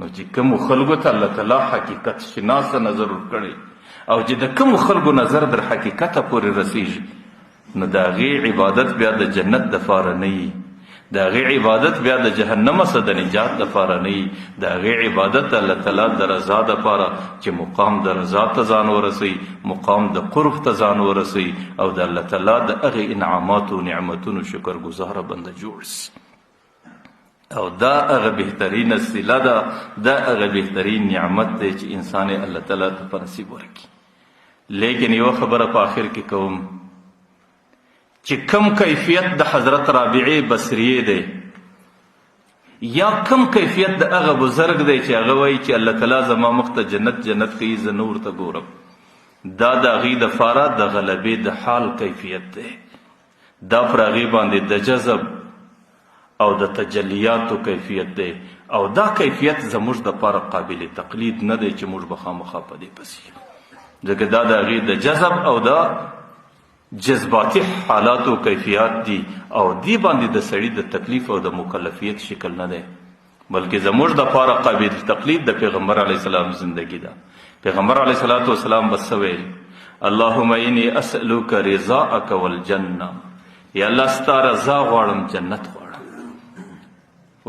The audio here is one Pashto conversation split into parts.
نو چې کومو خلکو ته الله تعالی حقیقت شناسه نظر ورکړی او چې د کومو خلکو نظر در حقیقته پورې رسیږي نو د هغې عبادت بیا د جنت دپاره نه وي، د هغې عبادت بیا د جهنم څخه د نجات دپاره نه وي، د هغې عبادت الله تعالی د رضا دپاره چې مقام د رضا ته ځان ورسوي، مقام د قرب ته ځان ورسوي او د الله تعالی د هغې انعاماتو و نعمتونو شکرګزاره بنده جوړ سي. او دا هغه بهترینه صله ده، دا هغه بهترین نعمت دی چې انسان یې الله تعالی ته په نصیب ورکړي. لیکن یو خبره په آخر کې کوم چې کم کیفیت د حضرت رابعه بصریه دی یا کم کیفیت د هغه بزرگ دی چې هغه وایي چې الله تعالی زما مخ ته جنت جنت کوي زه نه ورته ګورم، دا د هغې دپاره د غلبې د حال کیفیت دی، دا پر هغې باندې د جذب او د تجلیاتو کیفیت دی او دا کیفیت زموږ دپاره قابل تقلید نه دی چې موږ به خامخا په دې پسې ځکه دا د هغې د جذب او د جذباتي حالاتو کیفیات دي او دی باندې د سړي د تکلیف او د مکلفیت شکل نه دی، بلکې زموږ دپاره قابل تقلید د پیغمبر علیه السلام زندگی ده. پیغمبر علیه الصلاة والسلام بس ویل اللهم انی اسألوک رضاءک والجنه، یا الله ستا رضا غواړم جنت غواړم،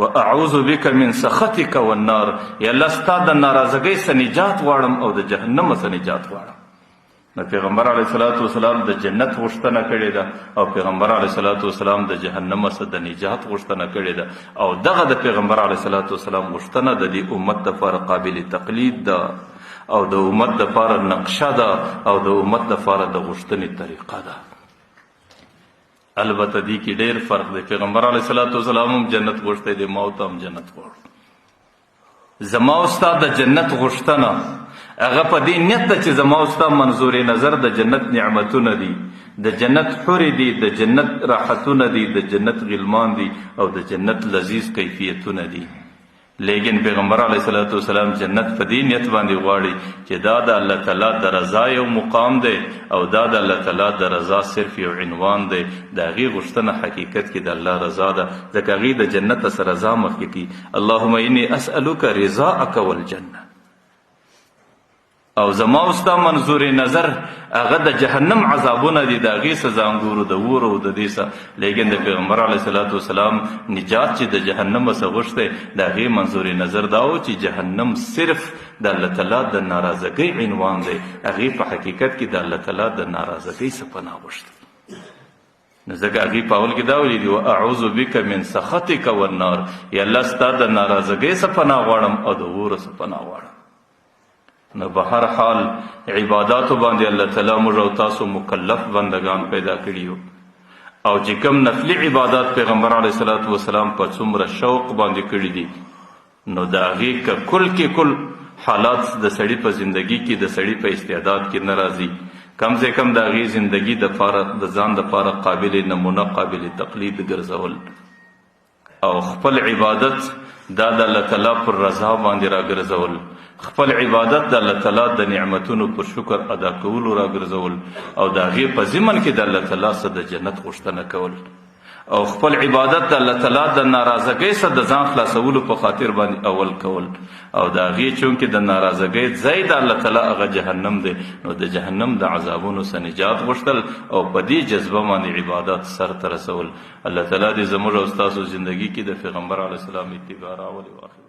واعوذ بک من سخطک والنار، یا الله ستا د ناراضګۍ څخه نجات غواړم او د جهنم څخه نجات غواړم. نو پیغمبر علیه الصلاة والسلام د جنت غوښتنه کړې ده او پیغمبر علیه الصلاة والسلام د جهنم څخه د نجات غوښتنه کړې ده او دغه د پیغمبر علیه الصلاة والسلام غوښتنه د دې امت دپاره قابل تقلید ده او د امت دپاره نقشه ده او د امت دپاره د غوښتنې طریقه ده. البته دې کې ډېر فرق دی، پیغمبر علیه الصلاة والسلام هم جنت غوښتی دی، ما ته هم جنت غواړو. زما او ستا د جنت غوښتنه هغه په دې نیت ده چې زما او ستا منظور نظر د جنت نعمتونه دي، د جنت حورې دي، د جنت راحتونه دي، د جنت غلمان دي او د جنت لذیذ کیفیتونه دي. لیکن پیغمبر علیه الصلاة والسلام جنت په دې نیت باندې غواړي چې دا د الله تعالی د رضا یو مقام دی او دا د الله تعالی د رضا صرف یو عنوان دی، د هغې غوښتنه حقیقت کې د الله رضا ده، ځکه هغې د جنت څخه رضا مخکې کي اللهم انی اسألوک رضاءک والجنه. او زما او ستا منظور نظر هغه د جهنم عذابونه دي، د هغې څه ځانګورو د اور او د دې څه، لیکن د پیغمبر علیه الصلاة والسلام نجات چې د جهنم څخه غوښتی د هغې منظور نظر دا و چې جهنم صرف د الله تعالی د ناراضګۍ عنوان دی، هغې په حقیقت کې د الله تعالی د ناراضګۍ څخه پناه غوښتل. نو ځکه هغې په اول کې دا ویلي دي واعوذ بک من سخطک والنار، یا الله ستا د ناراضګۍ څخه پناه غواړم او د اور څخه پناه غواړم. نو په هر حال عباداتو باندې الله تعالی موږ او تاسو مکلف بندگان پیدا کړي او چې کوم نفلي عبادات پیغمبر علیه الصلاة والسلام په څومره شوق باندې کړي دي نو د هغې که کل کې کل حالات د سړي په زندگی کې د سړي په استعداد کې نه راځي، کم سے کم د هغې زندگی د ځان دپاره قابل نمونه قابل تقلید ګرځول او خپل عبادت دا د الله تعالی پر رضا باندې راګرځول، خپل عبادت د الله تعالی د نعمتونو پر شکر ادا کولو راګرځول او د هغې په ضمن کې د الله تعالی څخه د جنت غوښتنه کول او خپل عبادت د الله تعالی د ناراضګۍ څخه د ځان خلاصولو په خاطر باندې اول کول او د هغې چونکې د ناراضګۍ ځای د الله تعالی هغه جهنم دی نو د جهنم د عذابونو څخه نجات غوښتل او په دې جذبه باندې عبادات سر ته رسول. الله تعالی دې زموږ او ستاسو زندگی کې د پیغمبر علیه السلام اتباع راولي.